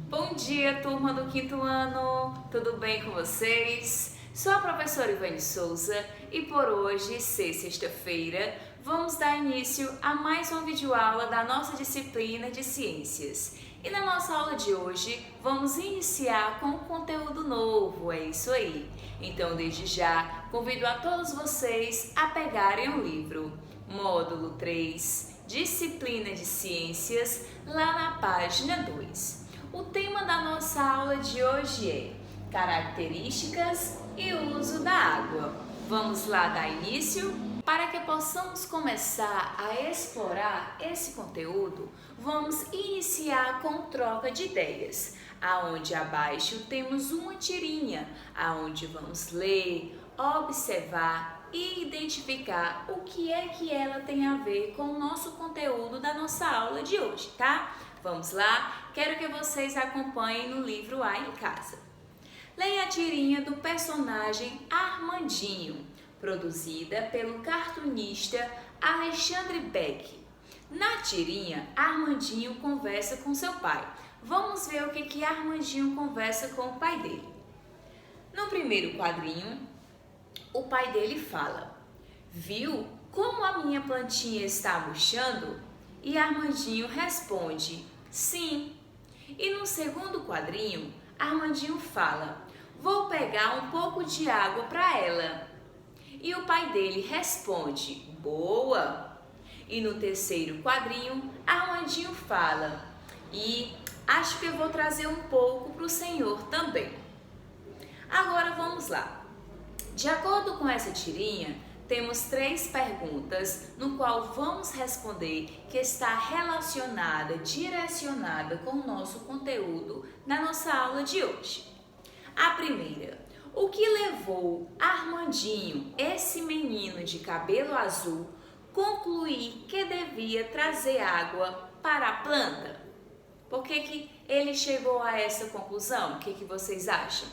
Bom dia, turma do quinto ano! Tudo bem com vocês? Sou a professora Ivane Souza e por hoje, sexta-feira, vamos dar início a mais uma videoaula da nossa disciplina de Ciências. E na nossa aula de hoje, vamos iniciar com um conteúdo novo, é isso aí. Então, desde já, convido a todos vocês a pegarem o livro Módulo 3, Disciplina de Ciências, lá na página 2. O tema da nossa aula de hoje é características e uso da água. Vamos lá dar início? Para que possamos começar a explorar esse conteúdo, vamos iniciar com troca de ideias, aonde abaixo temos uma tirinha, aonde vamos ler, observar e identificar o que é que ela tem a ver com o nosso conteúdo da nossa aula de hoje, tá? Vamos lá? Quero que vocês acompanhem no livro A em Casa. Leia a tirinha do personagem Armandinho, produzida pelo cartunista Alexandre Beck. Na tirinha, Armandinho conversa com seu pai. Vamos ver o que Armandinho conversa com o pai dele. No primeiro quadrinho, o pai dele fala: "Viu como a minha plantinha está murchando?" E Armandinho responde: "Sim." E no segundo quadrinho, Armandinho fala: "Vou pegar um pouco de água para ela." E o pai dele responde: "Boa." E no terceiro quadrinho, Armandinho fala: "E acho que eu vou trazer um pouco para o senhor também." Agora vamos lá. De acordo com essa tirinha, temos 3 perguntas no qual vamos responder que está relacionada, direcionada com o nosso conteúdo na nossa aula de hoje. A primeira: o que levou Armandinho, esse menino de cabelo azul, concluir que devia trazer água para a planta? Por que ele chegou a essa conclusão? O que vocês acham?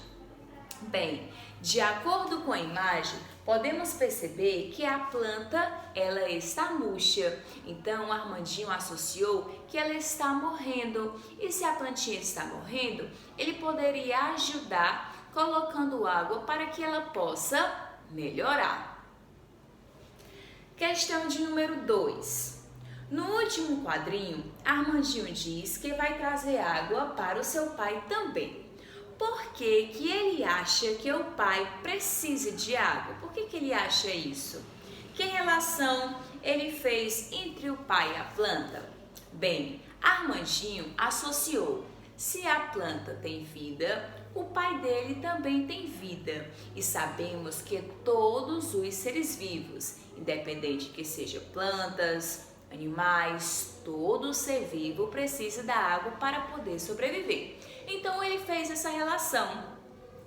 Bem, de acordo com a imagem, podemos perceber que a planta ela está murcha. Então, Armandinho associou que ela está morrendo. E se a plantinha está morrendo, ele poderia ajudar colocando água para que ela possa melhorar. Questão de número 2. No último quadrinho, Armandinho diz que vai trazer água para o seu pai também. Por que ele acha que o pai precisa de água? Por que ele acha isso? Que relação ele fez entre o pai e a planta? Bem, Armandinho associou: se a planta tem vida, o pai dele também tem vida. E sabemos que todos os seres vivos, independente que sejam plantas, animais, todo ser vivo precisa da água para poder sobreviver. Então ele fez essa relação,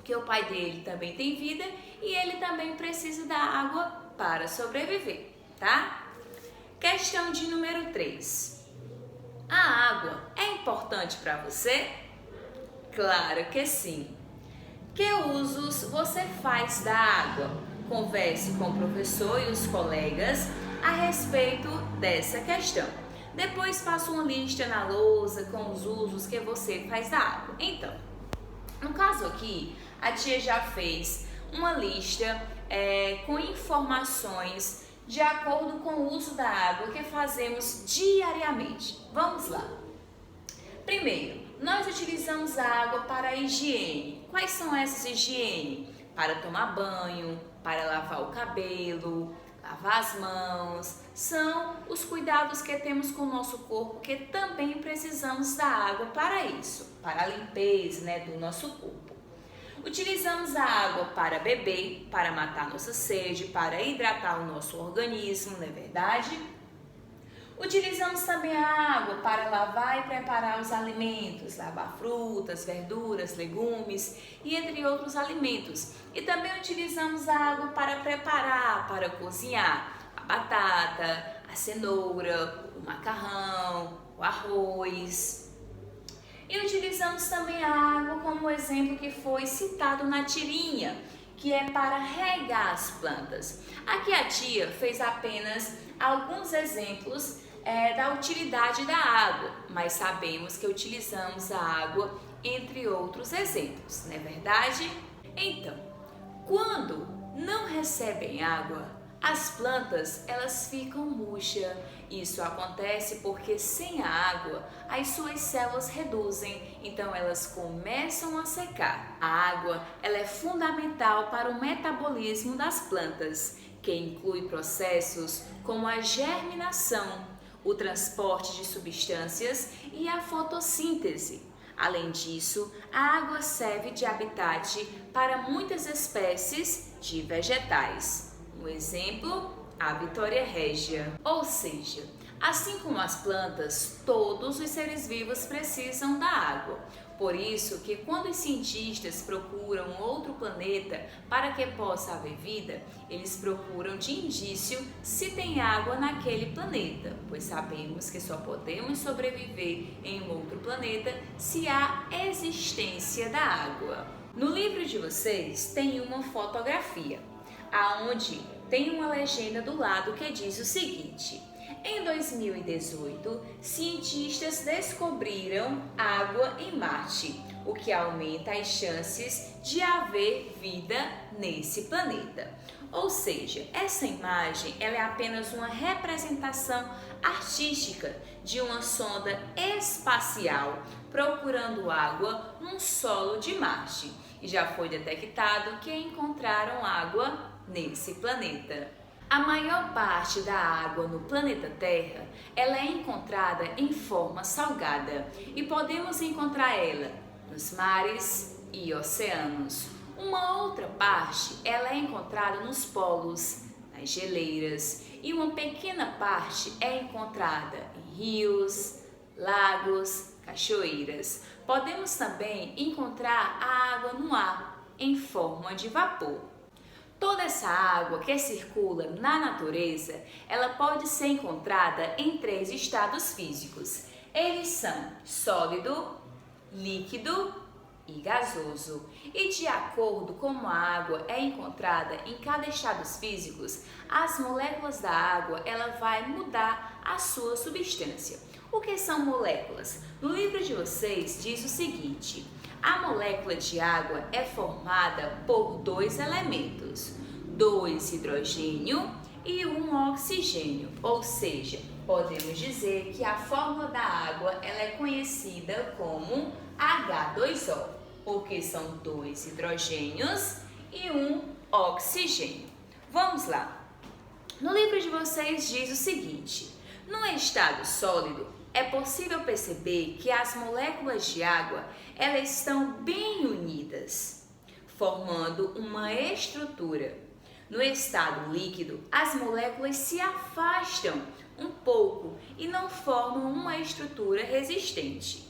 que o pai dele também tem vida e ele também precisa da água para sobreviver, tá? Questão de número 3. A água é importante para você? Claro que sim. Que usos você faz da água? Converse com o professor e os colegas a respeito dessa questão. Depois faça uma lista na lousa com os usos que você faz da água. Então, no caso aqui, a tia já fez uma lista com informações de acordo com o uso da água que fazemos diariamente. Vamos lá. Primeiro, nós utilizamos a água para a higiene. Quais são essas higiene? Para tomar banho, para lavar o cabelo, lavar as mãos. São os cuidados que temos com o nosso corpo, que também precisamos da água para isso, para a limpeza, do nosso corpo. Utilizamos a água para beber, para matar nossa sede, para hidratar o nosso organismo, não é verdade? Utilizamos também a água para lavar e preparar os alimentos, lavar frutas, verduras, legumes e entre outros alimentos. E também utilizamos a água para preparar, para cozinhar a batata, a cenoura, o macarrão, o arroz. E utilizamos também a água como exemplo que foi citado na tirinha, que é para regar as plantas. Aqui a tia fez apenas alguns exemplos da utilidade da água, mas sabemos que utilizamos a água entre outros exemplos, não é verdade? Então, quando não recebem água, as plantas elas ficam murchas. Isso acontece porque sem a água as suas células reduzem, então elas começam a secar. A água ela é fundamental para o metabolismo das plantas, que inclui processos como a germinação, o transporte de substâncias e a fotossíntese. Além disso, a água serve de habitat para muitas espécies de vegetais. Um exemplo, a Vitória régia. Ou seja, assim como as plantas, todos os seres vivos precisam da água. Por isso que quando os cientistas procuram outro planeta para que possa haver vida, eles procuram de indício se tem água naquele planeta, pois sabemos que só podemos sobreviver em um outro planeta se há existência da água. No livro de vocês tem uma fotografia, aonde tem uma legenda do lado que diz o seguinte: em 2018, cientistas descobriram água em Marte, o que aumenta as chances de haver vida nesse planeta. Ou seja, essa imagem ela é apenas uma representação artística de uma sonda espacial procurando água num solo de Marte. E já foi detectado que encontraram água nesse planeta. A maior parte da água no planeta Terra, ela é encontrada em forma salgada e podemos encontrar ela nos mares e oceanos. Uma outra parte, ela é encontrada nos polos, nas geleiras, e uma pequena parte é encontrada em rios, lagos, cachoeiras. Podemos também encontrar a água no ar, em forma de vapor. Toda essa água que circula na natureza, ela pode ser encontrada em 3 estados físicos. Eles são sólido, líquido e gasoso. E de acordo com como a água é encontrada em cada estado físico, as moléculas da água ela vai mudar a sua substância. O que são moléculas? No livro de vocês diz o seguinte: a molécula de água é formada por 2 elementos, 2 hidrogênio e 1 oxigênio, ou seja, podemos dizer que a fórmula da água ela é conhecida como H2O, porque são 2 hidrogênios e 1 oxigênio. Vamos lá. No livro de vocês diz o seguinte: no estado sólido, é possível perceber que as moléculas de água elas estão bem unidas, formando uma estrutura. No estado líquido, as moléculas se afastam um pouco e não formam uma estrutura resistente.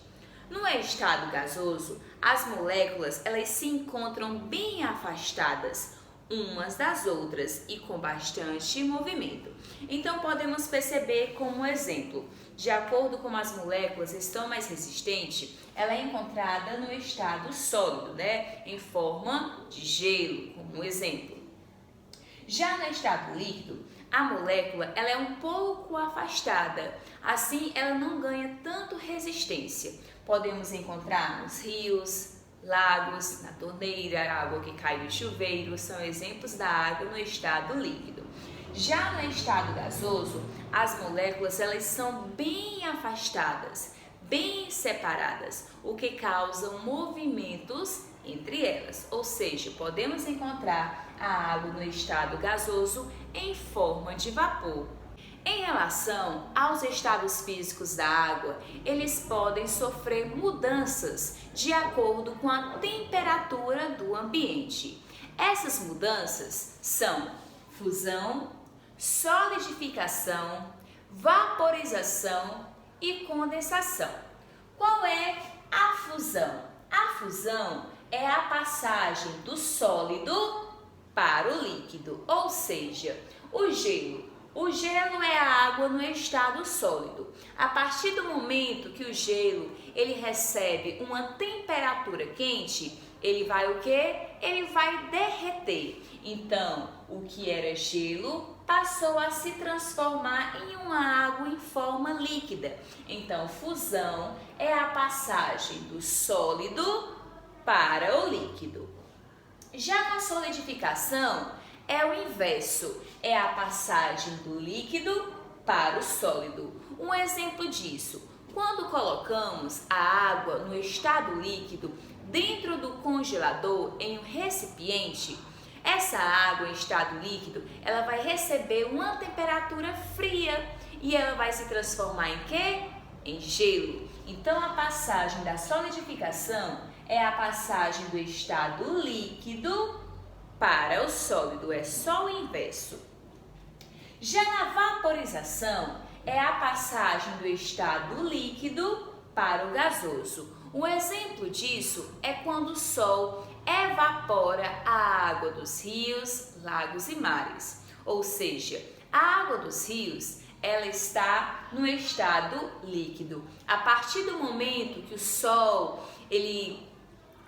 No estado gasoso, as moléculas elas se encontram bem afastadas umas das outras e com bastante movimento. Então podemos perceber como exemplo, de acordo com as moléculas estão mais resistentes, ela é encontrada no estado sólido, em forma de gelo, como exemplo. Já no estado líquido, a molécula ela é um pouco afastada, assim ela não ganha tanto resistência. Podemos encontrar nos rios, lagos, na torneira, água que cai do chuveiro, são exemplos da água no estado líquido. Já no estado gasoso, as moléculas elas são bem afastadas, bem separadas, o que causa movimentos entre elas, ou seja, podemos encontrar a água no estado gasoso em forma de vapor. Em relação aos estados físicos da água, eles podem sofrer mudanças de acordo com a temperatura do ambiente. Essas mudanças são fusão, solidificação, vaporização e condensação. Qual é a fusão? A fusão é a passagem do sólido para o líquido, ou seja, o gelo. O gelo é a água no estado sólido. A partir do momento que o gelo ele recebe uma temperatura quente, ele vai o quê? Ele vai derreter. Então, o que era gelo passou a se transformar em uma água em forma líquida. Então, fusão é a passagem do sólido para o líquido. Já na solidificação, é o inverso, é a passagem do líquido para o sólido. Um exemplo disso, quando colocamos a água no estado líquido dentro do congelador em um recipiente, essa água em estado líquido, ela vai receber uma temperatura fria e ela vai se transformar em quê? Em gelo. Então, a passagem da solidificação é a passagem do estado líquido para o sólido, é só o inverso. Já na vaporização, é a passagem do estado líquido para o gasoso. Um exemplo disso é quando o Sol evapora a água dos rios, lagos e mares. Ou seja, a água dos rios, ela está no estado líquido. A partir do momento que o Sol, ele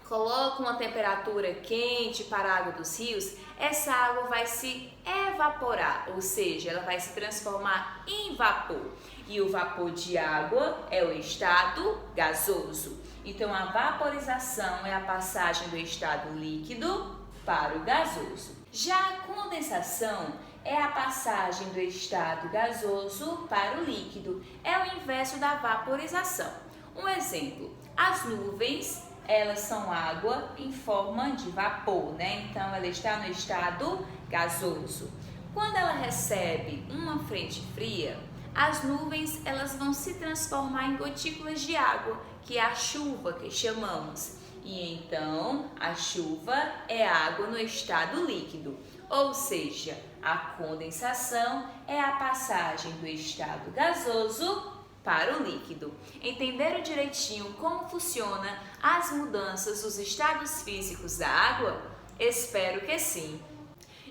coloca uma temperatura quente para a água dos rios, essa água vai se evaporar, ou seja, ela vai se transformar em vapor. E o vapor de água é o estado gasoso. Então, a vaporização é a passagem do estado líquido para o gasoso. Já a condensação é a passagem do estado gasoso para o líquido. É o inverso da vaporização. Um exemplo, as nuvens, elas são água em forma de vapor, né? Então, ela está no estado gasoso. Quando ela recebe uma frente fria, as nuvens, elas vão se transformar em gotículas de água, que é a chuva que chamamos. E então, a chuva é água no estado líquido. Ou seja, a condensação é a passagem do estado gasoso para o líquido. Entenderam direitinho como funciona as mudanças dos estados físicos da água? Espero que sim.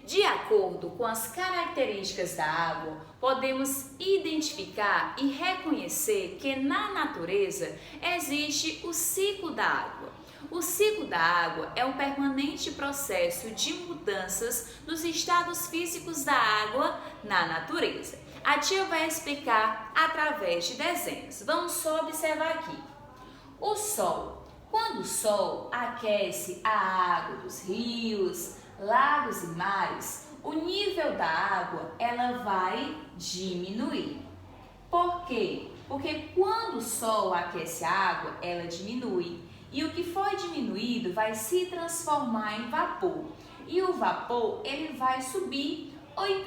De acordo com as características da água, podemos identificar e reconhecer que na natureza existe o ciclo da água. O ciclo da água é um permanente processo de mudanças nos estados físicos da água na natureza. A tia vai explicar através de desenhos. Vamos só observar aqui. O Sol. Quando o Sol aquece a água dos rios, lagos e mares, o nível da água ela vai diminuir. Por quê? Porque quando o Sol aquece a água, ela diminui. E o que foi diminuído vai se transformar em vapor. E o vapor, ele vai subir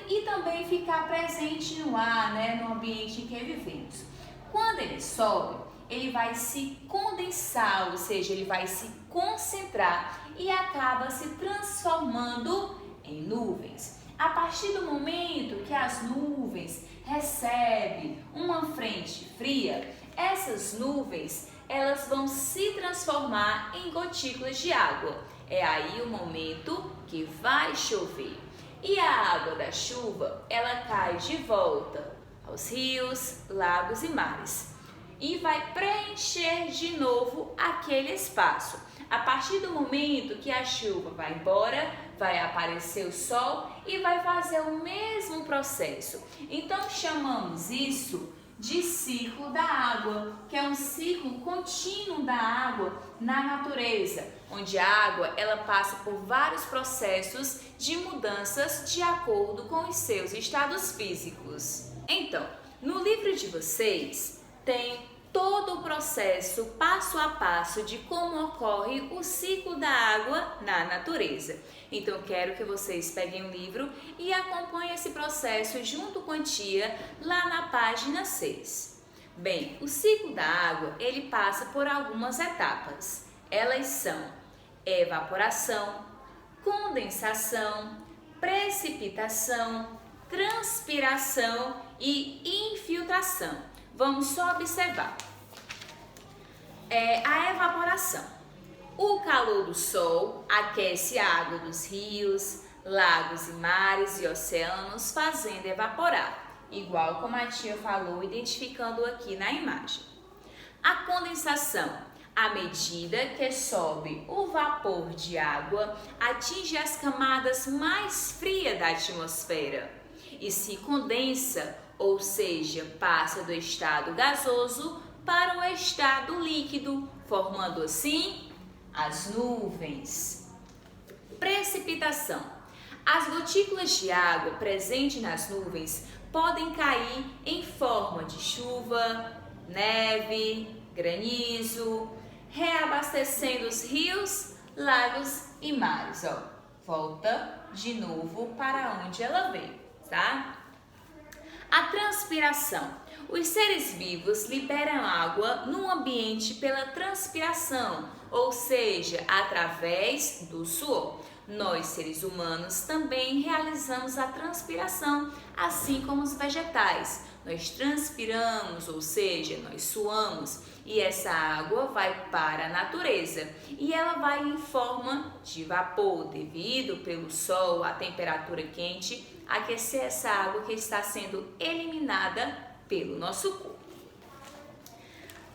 e também ficar presente no ar, né, no ambiente em que vivemos. Quando ele sobe, ele vai se condensar, ou seja, ele vai se concentrar e acaba se transformando em nuvens. A partir do momento que as nuvens recebem uma frente fria, essas nuvens elas vão se transformar em gotículas de água. É aí o momento que vai chover. E a água da chuva, ela cai de volta aos rios, lagos e mares. E vai preencher de novo aquele espaço. A partir do momento que a chuva vai embora, vai aparecer o sol e vai fazer o mesmo processo. Então, chamamos isso de ciclo da água, que é um ciclo contínuo da água na natureza, onde a água ela passa por vários processos de mudanças de acordo com os seus estados físicos. Então, no livro de vocês tem todo o processo passo a passo de como ocorre o ciclo da água na natureza. Então, quero que vocês peguem o livro e acompanhem esse processo junto com a tia lá na página 6. Bem, o ciclo da água, ele passa por algumas etapas. Elas são evaporação, condensação, precipitação, transpiração e infiltração. Vamos só observar. A evaporação. O calor do sol aquece a água dos rios, lagos e mares e oceanos, fazendo evaporar, igual como a tia falou, identificando aqui na imagem. A condensação. À medida que sobe o vapor de água, atinge as camadas mais frias da atmosfera. e se condensa, ou seja, passa do estado gasoso para o estado líquido, formando assim as nuvens. Precipitação. As gotículas de água presentes nas nuvens podem cair em forma de chuva, neve, granizo, reabastecendo os rios, lagos e mares. Volta de novo para onde ela veio, tá? A transpiração. Os seres vivos liberam água no ambiente pela transpiração, ou seja, através do suor. Nós, seres humanos, também realizamos a transpiração, assim como os vegetais. Nós transpiramos, ou seja, nós suamos, e essa água vai para a natureza e ela vai em forma de vapor, devido pelo sol, a temperatura quente, aquecer essa água que está sendo eliminada pelo nosso corpo.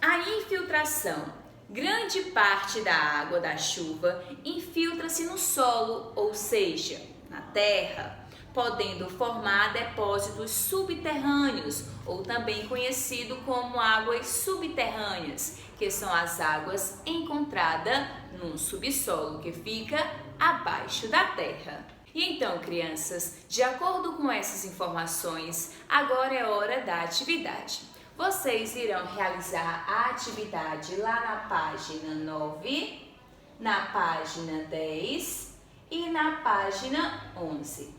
A infiltração. Grande parte da água da chuva infiltra-se no solo, ou seja, na terra, podendo formar depósitos subterrâneos, ou também conhecido como águas subterrâneas, que são as águas encontradas num subsolo que fica abaixo da terra. E então, crianças, de acordo com essas informações, agora é hora da atividade. Vocês irão realizar a atividade lá na página 9, na página 10 e na página 11.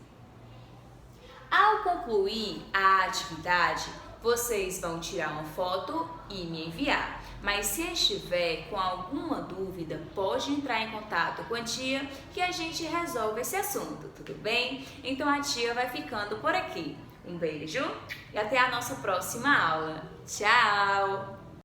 Ao concluir a atividade, vocês vão tirar uma foto e me enviar. Mas se estiver com alguma dúvida, pode entrar em contato com a tia que a gente resolve esse assunto, tudo bem? Então a tia vai ficando por aqui. Um beijo e até a nossa próxima aula. Tchau!